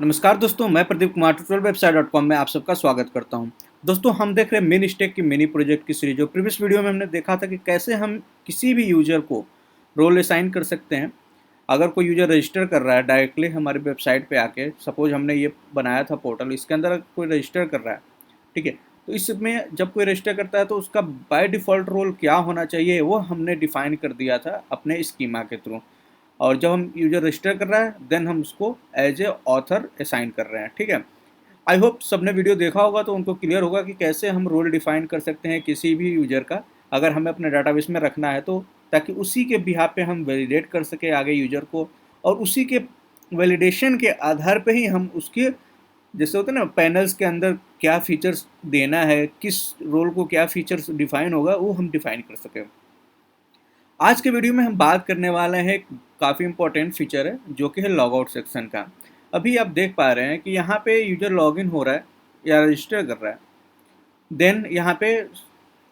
नमस्कार दोस्तों, मैं प्रदीप कुमार tutorialwebsite.com में आप सबका स्वागत करता हूं। दोस्तों, हम देख रहे हैं मिनी स्टेक की मिनी प्रोजेक्ट की सीरीज। जो प्रीवियस वीडियो में हमने देखा था कि कैसे हम किसी भी यूजर को रोल असाइन कर सकते हैं। अगर कोई यूजर रजिस्टर कर रहा है डायरेक्टली हमारी वेबसाइट पे आके, सपोज हमने ये बनाया था पोर्टल, इसके अंदर कोई रजिस्टर कर रहा है, ठीक है। तो इसमें जब कोई रजिस्टर करता है तो उसका बाय डिफ़ॉल्ट रोल क्या होना चाहिए वो हमने डिफ़ाइन कर दिया था अपने स्कीमा के थ्रू। और जब हम यूजर रजिस्टर कर रहा है देन हम उसको एज ए ऑथर असाइन कर रहे हैं, ठीक है। आई होप सबने वीडियो देखा होगा तो उनको क्लियर होगा कि कैसे हम रोल डिफाइन कर सकते हैं किसी भी यूजर का, अगर हमें अपने डाटाबेस में रखना है तो, ताकि उसी के बिहाफ पे हम वैलिडेट कर सके आगे यूजर को, और उसी के वैलिडेशन के आधार पे ही हम उसके, जैसे होता है ना पैनल्स के अंदर क्या फीचर्स देना है, किस रोल को क्या फीचर्स डिफाइन होगा, वो हम डिफाइन कर सकें। आज के वीडियो में हम बात करने वाले हैं, काफ़ी इंपॉर्टेंट फीचर है जो कि है लॉग आउट सेक्शन का। अभी आप देख पा रहे हैं कि यहाँ पे यूजर लॉगिन हो रहा है या रजिस्टर कर रहा है, देन यहाँ पे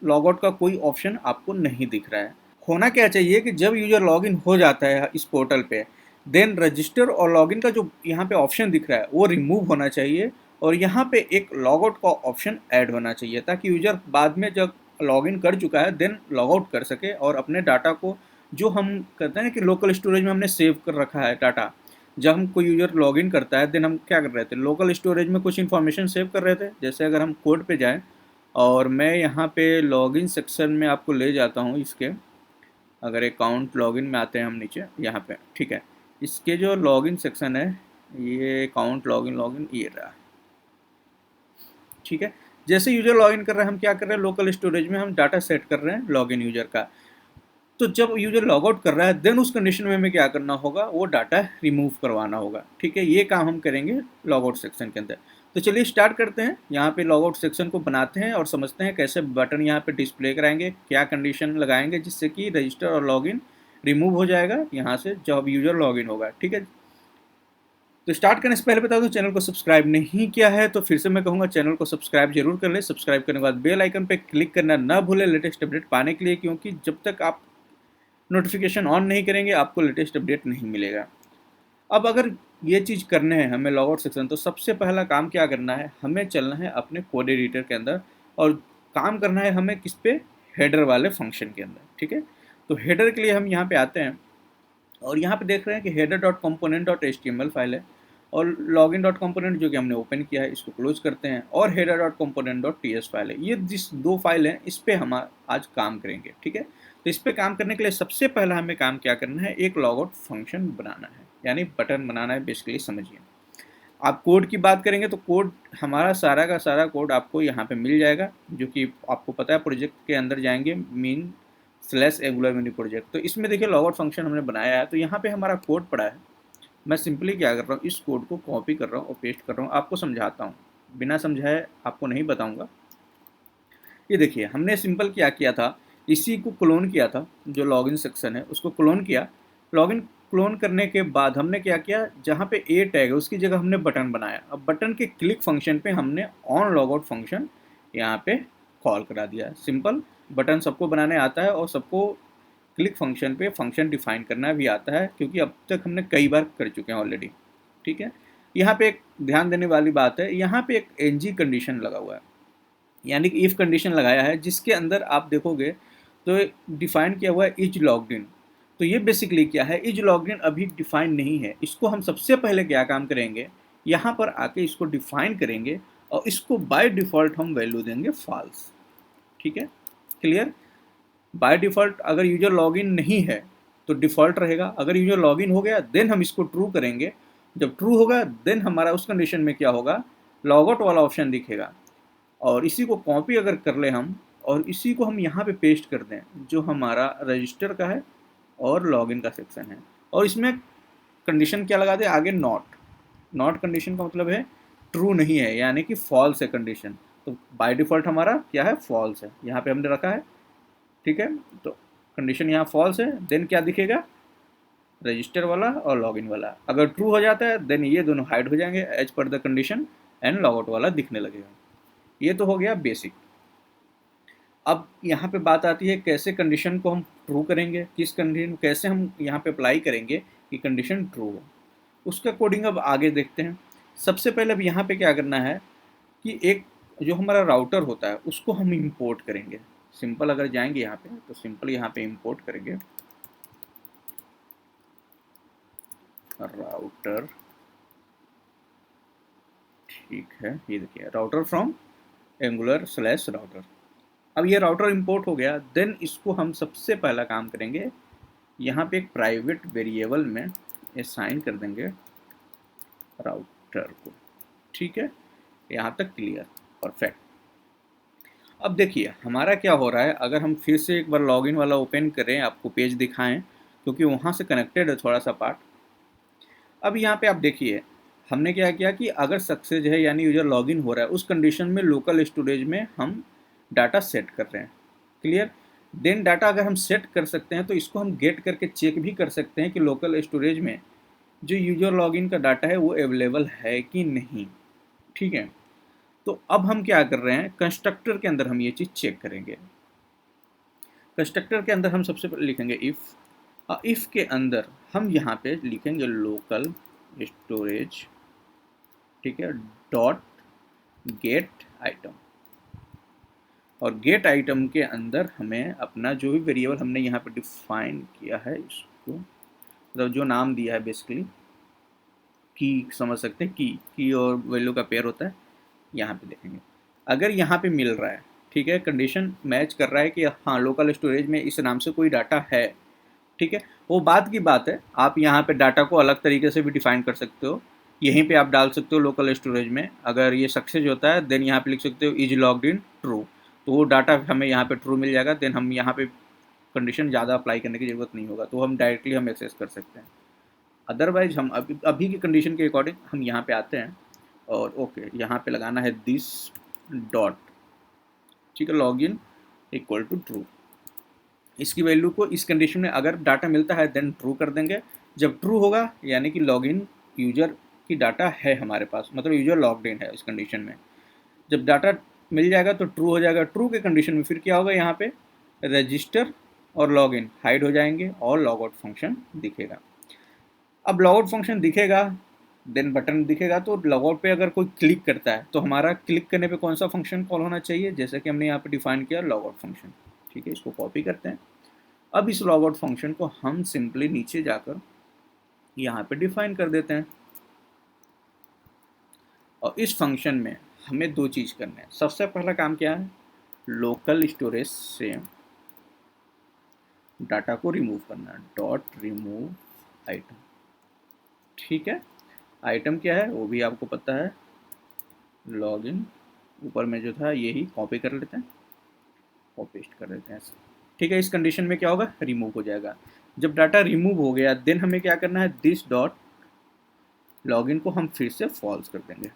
लॉग आउट का कोई ऑप्शन आपको नहीं दिख रहा है। होना क्या चाहिए कि जब यूजर लॉगिन हो जाता है इस पोर्टल पे, देन रजिस्टर और लॉगिन का जो यहाँ पे ऑप्शन दिख रहा है वो रिमूव होना चाहिए, और यहाँ पे एक लॉग आउट का ऑप्शन ऐड होना चाहिए, ताकि यूजर बाद में जब लॉगिन कर चुका है देन लॉग आउट कर सके और अपने डाटा को, जो हम कहते हैं कि लोकल स्टोरेज में हमने सेव कर रखा है डाटा। जब हम कोई यूजर लॉगिन करता है देन हम क्या कर रहे थे, लोकल स्टोरेज में कुछ इन्फॉर्मेशन सेव कर रहे थे। जैसे अगर हम कोड पे जाएं और मैं यहाँ पे लॉगिन सेक्शन में आपको ले जाता हूँ इसके, अगर अकाउंट लॉगिन में आते हैं हम नीचे यहाँ पे, ठीक है। इसके जो लॉगिन सेक्शन है, ये अकाउंट लॉगिन ये रहा, ठीक है। जैसे यूजर लॉगिन कर रहे हैं हम क्या कर रहे हैं, लोकल स्टोरेज में हम डाटा सेट कर रहे हैं लॉगिन यूजर का। तो जब यूजर लॉग आउट कर रहा है देन उस कंडीशन में हमें क्या करना होगा, वो डाटा रिमूव करवाना होगा, ठीक है। ये काम हम करेंगे लॉग आउट सेक्शन के अंदर। तो चलिए स्टार्ट करते हैं, यहाँ पे लॉग आउट सेक्शन को बनाते हैं और समझते हैं कैसे बटन यहाँ पे डिस्प्ले कराएंगे, क्या कंडीशन लगाएंगे जिससे कि रजिस्टर और लॉगिन रिमूव हो जाएगा यहाँ से जब यूजर लॉगिन होगा, ठीक है। तो स्टार्ट करने से पहले बता दूं, चैनल को सब्सक्राइब नहीं किया है तो फिर से मैं कहूँगा चैनल को सब्सक्राइब जरूर कर ले। सब्सक्राइब करने के बाद बेल आइकन पे क्लिक करना ना भूलें लेटेस्ट अपडेट पाने के लिए, क्योंकि जब तक आप नोटिफिकेशन ऑन नहीं करेंगे आपको लेटेस्ट अपडेट नहीं मिलेगा। अब अगर ये चीज़ करने हैं हमें लॉग आउट सेक्शन, तो सबसे पहला काम क्या करना है, हमें चलना है अपने कोड एडिटर के अंदर और काम करना है हमें किस पे, हेडर वाले फंक्शन के अंदर, ठीक है। तो हेडर के लिए हम यहाँ पे आते हैं और यहाँ पे देख रहे हैं कि header.component.html फाइल है, और login.component जो कि हमने ओपन किया है इसको क्लोज करते हैं, और header.component.ts फाइल है। ये जिस दो फाइल हैं इस पे हम आज काम करेंगे, ठीक है। तो इस पे काम करने के लिए सबसे पहला हमें काम क्या करना है, एक लॉग आउट फंक्शन बनाना है, यानी बटन बनाना है बेसिकली, समझिए। आप कोड की बात करेंगे तो कोड हमारा सारा का सारा कोड आपको यहाँ पे मिल जाएगा, जो कि आपको पता है। प्रोजेक्ट के अंदर जाएंगे min/angular mini प्रोजेक्ट, तो इसमें देखिए लॉग आउट फंक्शन हमने बनाया है, तो यहाँ पे हमारा कोड पड़ा है। मैं सिंपली क्या कर रहा हूँ, इस कोड को कॉपी कर रहा हूँ और पेस्ट कर रहा हूँ, आपको समझाता हूँ, बिना समझाए आपको नहीं बताऊँगा। ये देखिए हमने सिंपल क्या किया था, इसी को क्लोन किया था, जो लॉगिन सेक्शन है उसको क्लोन किया। लॉगिन क्लोन करने के बाद हमने क्या किया, जहाँ पे ए टैग है उसकी जगह हमने बटन बनाया। अब बटन के क्लिक फंक्शन पे हमने ऑन लॉग आउट फंक्शन यहाँ पे कॉल करा दिया। सिंपल, बटन सबको बनाने आता है और सबको क्लिक फंक्शन पे फंक्शन डिफाइन करना भी आता है, क्योंकि अब तक हमने कई बार कर चुके हैं ऑलरेडी, ठीक है। यहाँ पे एक ध्यान देने वाली बात है, यहाँ पे एक एनजी कंडीशन लगा हुआ है, यानी कि इफ़ कंडीशन लगाया है, जिसके अंदर आप देखोगे तो डिफाइन किया हुआ है इज लॉग्ड इन। तो ये बेसिकली क्या है, इज लॉग्ड इन अभी डिफाइन नहीं है। इसको हम सबसे पहले क्या काम करेंगे, यहाँ पर आके इसको डिफाइन करेंगे और इसको बाय डिफ़ॉल्ट हम वैल्यू देंगे फॉल्स, ठीक है। क्लियर, बाय डिफ़ॉल्ट अगर यूजर लॉगिन नहीं है तो डिफ़ॉल्ट रहेगा, अगर यूजर लॉगिन हो गया देन हम इसको ट्रू करेंगे। जब ट्रू होगा देन हमारा उस कंडीशन में क्या होगा, लॉग आउट वाला ऑप्शन दिखेगा। और इसी को कॉपी अगर कर ले हम और इसी को हम यहाँ पे पेस्ट कर दें, जो हमारा रजिस्टर का है और लॉगिन का सेक्शन है, और इसमें कंडीशन क्या लगा दे आगे, नॉट कंडीशन का मतलब है ट्रू नहीं है, यानी कि फॉल्स है कंडीशन। तो बाय डिफ़ॉल्ट हमारा क्या है, फॉल्स है, यहाँ पे हमने रखा है, ठीक है। तो कंडीशन यहाँ फॉल्स है, देन क्या दिखेगा, रजिस्टर वाला और लॉगिन वाला। अगर ट्रू हो जाता है देन ये दोनों हाइड हो जाएंगे as per the condition, and log out वाला दिखने लगेगा। ये तो हो गया बेसिक। अब यहाँ पे बात आती है कैसे कंडीशन को हम ट्रू करेंगे, किस कंडीशन कैसे हम यहाँ पे अप्लाई करेंगे कि कंडीशन ट्रू हो, उसका कोडिंग अब आगे देखते हैं। सबसे पहले अब यहाँ पे क्या करना है कि एक जो हमारा राउटर होता है उसको हम इंपोर्ट करेंगे। सिंपल अगर जाएंगे यहाँ पे तो सिंपल यहाँ पे इंपोर्ट करेंगे राउटर, ठीक है, ये देखिए राउटर फ्रॉम एंगुलर/राउटर। अब ये राउटर इंपोर्ट हो गया, देन इसको हम सबसे पहला काम करेंगे, यहाँ पे एक प्राइवेट वेरिएबल में असाइन कर देंगे राउटर को। ठीक है, यहाँ तक क्लियर, परफेक्ट। अब देखिए हमारा क्या हो रहा है, अगर हम फिर से एक बार लॉगिन वाला ओपन करें, आपको पेज दिखाएं, क्योंकि वहाँ से कनेक्टेड है थोड़ा सा पार्ट। अब यहाँ पे आप देखिए हमने क्या किया कि अगर सक्सेस है यानी यूजर लॉगिन हो रहा है, उस कंडीशन में लोकल स्टोरेज में हम डाटा सेट कर रहे हैं। क्लियर। देन डाटा अगर हम सेट कर सकते हैं तो इसको हम गेट करके चेक भी कर सकते हैं कि लोकल स्टोरेज में जो यूजर लॉगिन का डाटा है वो अवेलेबल है कि नहीं। ठीक है, तो अब हम क्या कर रहे हैं, कंस्ट्रक्टर के अंदर हम ये चीज़ चेक करेंगे। कंस्ट्रक्टर के अंदर हम सबसे पहले लिखेंगे इफ़ के अंदर हम यहाँ पे लिखेंगे लोकल स्टोरेज, ठीक है, डॉट गेट आइटम। और गेट आइटम के अंदर हमें अपना जो भी वेरिएबल हमने यहाँ पे डिफाइन किया है, इसको मतलब जो नाम दिया है बेसिकली, की समझ सकते हैं, की और वैल्यू का पेयर होता है, यहाँ पे देखेंगे। अगर यहाँ पे मिल रहा है, ठीक है, कंडीशन मैच कर रहा है कि हाँ लोकल स्टोरेज में इस नाम से कोई डाटा है, ठीक है, वो बात की बात है। आप यहाँ पे डाटा को अलग तरीके से भी डिफाइन कर सकते हो, यहीं पे आप डाल सकते हो लोकल स्टोरेज में। अगर ये सक्सेस होता है देन यहाँ पे लिख सकते हो इज लॉग्ड इन ट्रू, तो वो डाटा हमें यहाँ पे ट्रू मिल जाएगा। देन हम यहाँ पे कंडीशन ज़्यादा अप्लाई करने की ज़रूरत नहीं होगा, तो हम डायरेक्टली हम एक्सेस कर सकते हैं। अदरवाइज हम अभी की कंडीशन के अकॉर्डिंग हम यहाँ पे आते हैं और ओके यहाँ पे लगाना है दिस डॉट, ठीक है, लॉगिन इक्वल टू ट्रू। इसकी वैल्यू को इस कंडीशन में अगर डाटा मिलता है देन ट्रू कर देंगे। जब ट्रू होगा यानी कि लॉगिन यूजर की डाटा है हमारे पास, मतलब यूजर लॉग्ड इन है इस कंडीशन में। जब डाटा मिल जाएगा तो ट्रू हो जाएगा। ट्रू के कंडीशन में फिर क्या होगा, यहाँ पे रजिस्टर और लॉगिन हाइड हो जाएंगे और लॉगआउट फंक्शन दिखेगा। अब लॉगआउट फंक्शन दिखेगा देन बटन दिखेगा, तो लॉगआउट पे अगर कोई क्लिक करता है तो हमारा क्लिक करने पे कौन सा फंक्शन कॉल होना चाहिए, जैसे कि हमने यहाँ पे डिफाइन किया लॉगआउट फंक्शन। ठीक है, इसको कॉपी करते हैं। अब इस लॉगआउट फंक्शन को हम सिंपली नीचे जाकर यहाँ पे डिफाइन कर देते हैं। और इस फंक्शन में हमें दो चीज़ करना है। सबसे पहला काम क्या है, लोकल स्टोरेज से डाटा को रिमूव करना, डॉट रिमूव आइटम। ठीक है, आइटम क्या है वो भी आपको पता है, लॉगिन ऊपर में जो था यही कॉपी कर लेते हैं, कॉपी पेस्ट कर देते हैं। ठीक है, इस कंडीशन में क्या होगा, रिमूव हो जाएगा। जब डाटा रिमूव हो गया देन हमें क्या करना है, दिस डॉट लॉगिन को हम फिर से फॉल्स कर देंगे,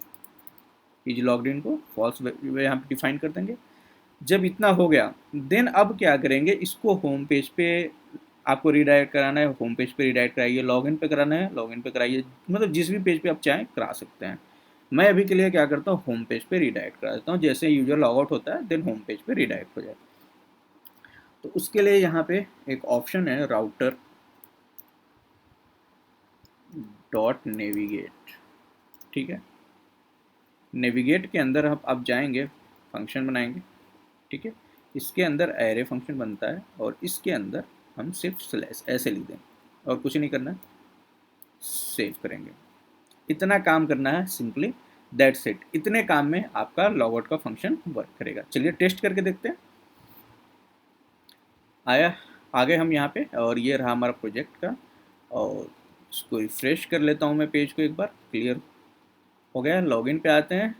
इज लॉग्ड इन को फॉल्स यहाँ पे डिफाइन कर देंगे। जब इतना हो गया देन अब क्या करेंगे, इसको होम पेज पे आपको रिडायरेक्ट कराना है, होम पेज पे रिडायरेक्ट कराइए, लॉगिन पे कराना है लॉगिन पे कराइए, मतलब जिस भी पेज पे आप चाहें करा सकते हैं। मैं अभी के लिए क्या करता हूँ, होम पेज पे रिडायरेक्ट करा देता हूँ। जैसे यूजर लॉग आउट होता है देन होम पेज पे रिडायरेक्ट हो जाए। तो उसके लिए यहाँ पे एक ऑप्शन है राउटर डॉट नेविगेट। ठीक है, नेविगेट के अंदर आप जाएंगे, फंक्शन बनाएंगे। ठीक है, इसके अंदर एरे फंक्शन बनता है और इसके अंदर हम सिर्फ स्लैश ऐसे लिख दें और कुछ नहीं करना, सेव करेंगे। इतना काम करना है सिंपली, दैट्स इट। इतने काम में आपका लॉगआउट का फंक्शन वर्क करेगा। चलिए टेस्ट करके देखते हैं। आया आगे हम यहाँ पे, और ये रहा हमारा प्रोजेक्ट का, और इसको रिफ्रेश कर लेता हूँ मैं पेज को एक बार, क्लियर हो गया। लॉगिन पे आते हैं,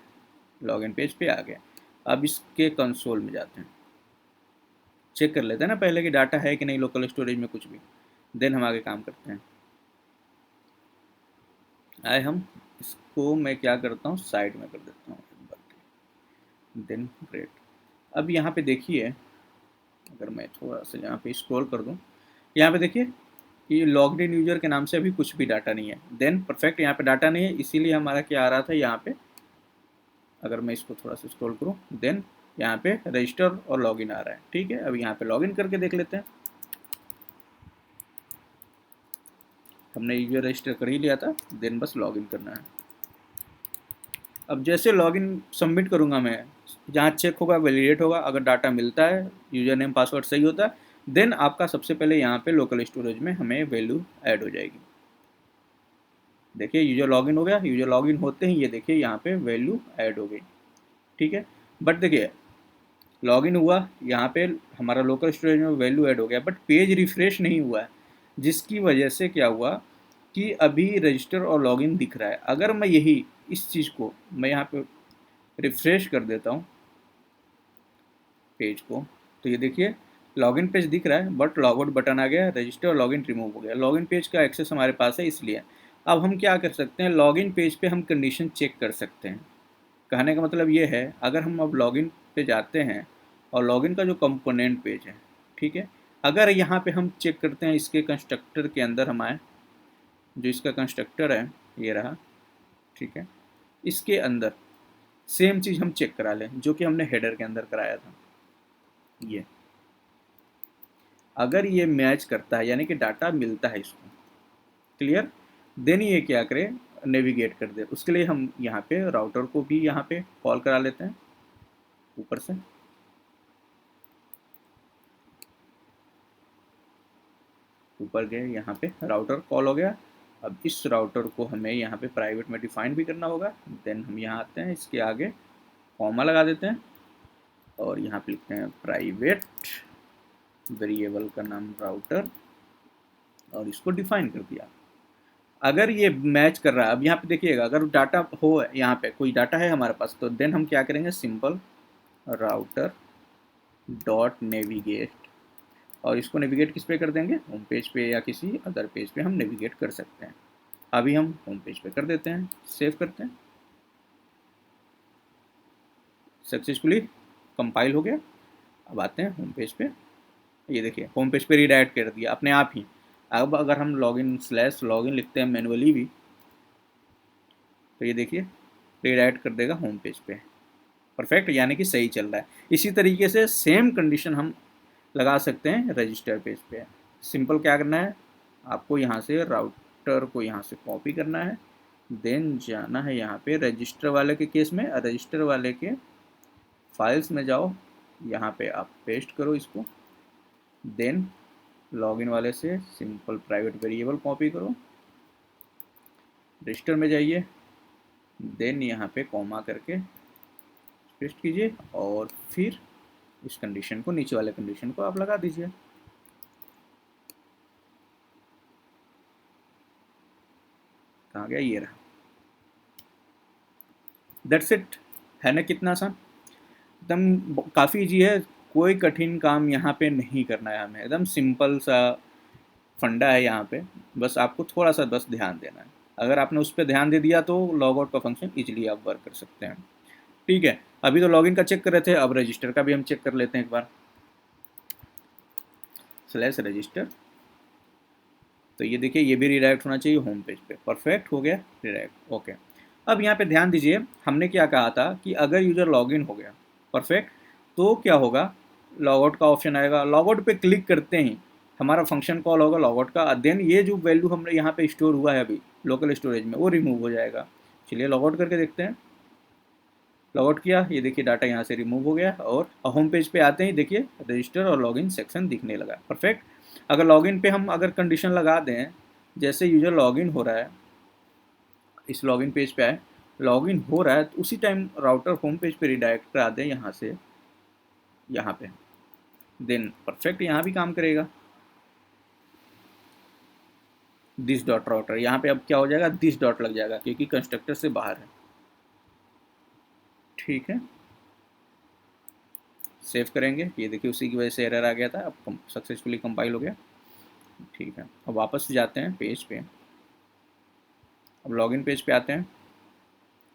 लॉगिन पेज पे आ गया। अब इसके कंसोल में जाते हैं, चेक कर लेते हैं ना पहले कि डाटा है कि नहीं लोकल स्टोरेज में कुछ भी, देन हम आगे काम करते हैं। आए हम इसको मैं क्या करता हूँ, साइड में कर देता हूँ, देन ग्रेट। अब यहाँ पे देखिए, अगर मैं थोड़ा सा यहाँ पे स्क्रॉल कर दूँ, यहाँ पे देखिए कि लॉग्ड इन यूजर के नाम से अभी कुछ भी डाटा नहीं है। देन परफेक्ट, यहाँ पे डाटा नहीं है, इसीलिए हमारा क्या आ रहा था यहाँ पे, अगर मैं इसको थोड़ा सा स्क्रॉल करूँ देन यहाँ पे रजिस्टर और लॉगिन आ रहा है। ठीक है, अब यहाँ पे लॉगिन करके देख लेते हैं। हमने यूजर रजिस्टर कर ही लिया था, देन बस लॉगिन करना है। अब जैसे लॉगिन सबमिट करूँगा मैं, जहाँ चेक होगा वैलिडेट होगा, अगर डाटा मिलता है, यूज़र नेम पासवर्ड सही होता है, देन आपका सबसे पहले यहाँ पे लोकल स्टोरेज में हमें वैल्यू ऐड हो जाएगी। देखिए यूज़र लॉगिन हो गया, यूज़र लॉगिन होते ही ये देखिए यहाँ पे वैल्यू ऐड हो गई, ठीक है। बट देखिए लॉगिन हुआ, यहाँ पे हमारा लोकल स्टोरेज में वैल्यू ऐड हो गया, बट पेज रिफ्रेश नहीं हुआ है, जिसकी वजह से क्या हुआ कि अभी रजिस्टर और लॉगिन दिख रहा है। अगर मैं यही इस चीज़ को मैं यहाँ पे रिफ्रेश कर देता हूँ पेज को, तो ये देखिए लॉगिन पेज दिख रहा है, बट लॉगआउट बटन आ गया, रजिस्टर और लॉगिन रिमूव हो गया। लॉगिन पेज का एक्सेस हमारे पास है इसलिए। अब हम क्या कर सकते हैं, लॉगिन पेज पे हम कंडीशन चेक कर सकते हैं। कहने का मतलब ये है, अगर हम अब लॉगिन पे जाते हैं और लॉगिन का जो कंपोनेंट पेज है, ठीक है, अगर यहाँ पे हम चेक करते हैं, इसके कंस्ट्रक्टर के अंदर हम आए, जो इसका कंस्ट्रक्टर है ये रहा, ठीक है, इसके अंदर सेम चीज़ हम चेक करा लें जो कि हमने हेडर के अंदर कराया था। ये अगर ये मैच करता है यानी कि डाटा मिलता है इसको, क्लियर, देन ये क्या करे, नेविगेट कर दे। उसके लिए हम यहाँ पे राउटर को भी यहाँ पे कॉल करा लेते हैं ऊपर से। ऊपर गए, यहाँ पे राउटर कॉल हो गया। अब इस राउटर को हमें यहाँ पे प्राइवेट में डिफाइन भी करना होगा। देन हम यहाँ आते हैं, इसके आगे कॉमा लगा देते हैं और यहाँ पे लिखते हैं प्राइवेट वेरिएबल का नाम राउटर और इसको डिफाइन कर दिया। अगर ये मैच कर रहा है, अब यहाँ पे देखिएगा, अगर डाटा हो, यहाँ पे कोई डाटा है हमारे पास, तो देन हम क्या करेंगे, सिंपल राउटर डॉट नेविगेट, और इसको नेविगेट किस पे कर देंगे, होम पेज पे या किसी अदर पेज पे हम नेविगेट कर सकते हैं। अभी हम होम पेज पे कर देते हैं, सेव करते हैं, सक्सेसफुली कंपाइल हो गया। अब आते हैं होम पेज पे, ये देखिए होम पेज पे रीडायरेक्ट कर दिया अपने आप ही। अब अगर हम लॉगिन लिखते हैं मैनुअली भी, तो ये देखिए रीडायरेक्ट कर देगा होम पेज पे। परफेक्ट, यानी कि सही चल रहा है। इसी तरीके से सेम कंडीशन हम लगा सकते हैं रजिस्टर पेज पे। सिंपल क्या करना है, आपको यहाँ से राउटर को यहाँ से कॉपी करना है, देन जाना है यहाँ पे रजिस्टर वाले के केस में, रजिस्टर वाले के फाइल्स में जाओ, यहाँ पे आप पेस्ट करो इसको, देन लॉगिन वाले से सिंपल प्राइवेट वेरिएबल कॉपी करो, रजिस्टर में जाइए, देन यहाँ पे कॉमा करके पेस्ट कीजिए और फिर इस कंडीशन को, नीचे वाले कंडीशन को आप लगा दीजिए। कहाँ गया, ये रहा। दैट्स इट, है ना, कितना आसान, एकदम काफ़ी ईजी है। कोई कठिन काम यहाँ पे नहीं करना है हमें, एकदम सिंपल सा फंडा है यहाँ पे। बस आपको थोड़ा सा बस ध्यान देना है। अगर आपने उस पर ध्यान दे दिया तो लॉग आउट का फंक्शन इजीली आप वर्क कर सकते हैं। ठीक है, अभी तो लॉगिन का चेक कर रहे थे, अब रजिस्टर का भी हम चेक कर लेते हैं एक बार। स्लैश रजिस्टर, तो ये देखिए ये भी रिडायरेक्ट होना चाहिए होम पेज पे। परफेक्ट, हो गया रिडायरेक्ट, ओके। अब यहाँ पे ध्यान दीजिए, हमने क्या कहा था कि अगर यूजर लॉगिन हो गया, परफेक्ट, तो क्या होगा, लॉगआउट का ऑप्शन आएगा। लॉगआउट पे क्लिक करते ही हमारा फंक्शन कॉल होगा लॉगआउट का, देन ये जो वैल्यू हमने यहाँ पे स्टोर हुआ है अभी लोकल स्टोरेज में, वो रिमूव हो जाएगा। चलिए लॉगआउट करके देखते हैं। लॉगआउट किया, ये देखिए डाटा यहाँ से रिमूव हो गया और होम पेज पे आते ही देखिए रजिस्टर और लॉगिन सेक्शन दिखने लगा। परफेक्ट। अगर लॉगिन पे हम अगर कंडीशन लगा दें, जैसे यूजर लॉगिन हो रहा है, इस लॉगिन पेज पे आए, लॉगिन हो रहा है, तो उसी टाइम राउटर होम पेज पे रिडायरेक्ट करा दें यहाँ से यहाँ पे, देन परफेक्ट यहाँ भी काम करेगा। दिस डॉट राउटर, यहाँ पे अब क्या हो जाएगा, दिस डॉट लग जाएगा क्योंकि कंस्ट्रक्टर से बाहर है। ठीक है, सेव करेंगे, ये देखिए उसी की वजह से एरर आ गया था, अब सक्सेसफुली कंपाइल हो गया। ठीक है, अब वापस जाते हैं पेज पे, अब लॉगिन पेज पे आते हैं।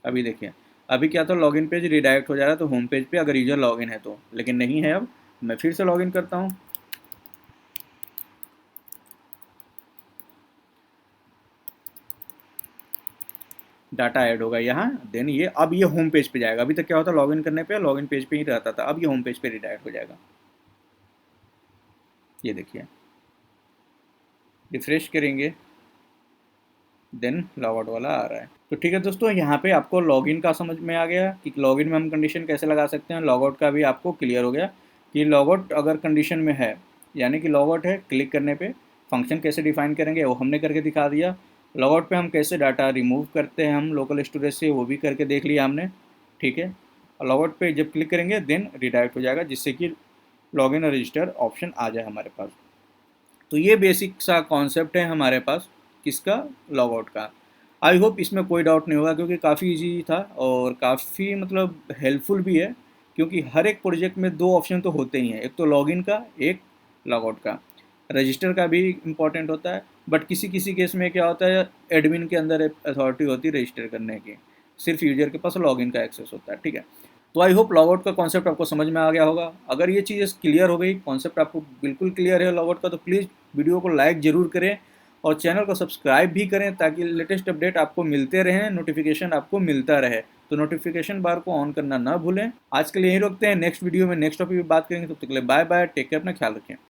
अभी देखिए, अभी क्या था, लॉगिन पेज रिडायरेक्ट हो जा रहा है तो होम पेज पे अगर यूजर लॉगिन है तो, लेकिन नहीं है। अब मैं फिर से लॉगिन करता हूँ, डाटा ऐड होगा यहाँ, देन ये अब ये होम पेज पे जाएगा। अभी तक क्या होता, लॉगिन करने पे लॉगिन पेज पे ही रहता था, अब ये होम पेज पे रिडायरेक्ट हो जाएगा। ये देखिए, रिफ्रेश करेंगे, देन लॉगआउट वाला आ रहा है। तो ठीक है दोस्तों, यहाँ पे आपको लॉगिन का समझ में आ गया कि लॉगिन में हम कंडीशन कैसे लगा सकते हैं। लॉगआउट का भी आपको क्लियर हो गया कि लॉगआउट अगर कंडीशन में है, यानी कि लॉगआउट है, क्लिक करने पे फंक्शन कैसे डिफाइन करेंगे वो हमने करके दिखा दिया। लॉगआउट पे हम कैसे डाटा रिमूव करते हैं हम लोकल स्टोरेज से, वो भी करके देख लिया हमने। ठीक है, लॉगआउट पे जब क्लिक करेंगे देन रिडायरेक्ट हो जाएगा, जिससे कि लॉगिन और रजिस्टर ऑप्शन आ जाए हमारे पास। तो ये बेसिक सा कॉन्सेप्ट है हमारे पास किसका, लॉगआउट का। आई होप इसमें कोई डाउट नहीं होगा, क्योंकि काफ़ी इजी था और काफ़ी मतलब हेल्पफुल भी है, क्योंकि हर एक प्रोजेक्ट में दो ऑप्शन तो होते ही हैं, एक तो लॉगिन का, एक लॉगआउट का। रजिस्टर का भी इम्पॉर्टेंट होता है, बट किसी किसी केस में क्या होता है, एडमिन के अंदर अथॉरिटी होती है रजिस्टर करने की, सिर्फ यूजर के पास लॉगिन का एक्सेस होता है। ठीक है, तो आई होप लॉगआउट का कॉन्सेप्ट आपको समझ में आ गया होगा। अगर ये चीज़ क्लियर हो गई, कॉन्सेप्ट आपको बिल्कुल क्लियर है लॉगआउट का, तो प्लीज़ वीडियो को लाइक ज़रूर करें और चैनल को सब्सक्राइब भी करें, ताकि लेटेस्ट अपडेट आपको मिलते रहें, नोटिफिकेशन आपको मिलता रहे। तो नोटिफिकेशन बार को ऑन करना ना भूलें। आज के लिए यहीं रोकते हैं, नेक्स्ट वीडियो में नेक्स्ट टॉपिक पर बात करेंगे। तब तक के लिए बाय बाय, टेक केयर, अपना ख्याल रखें।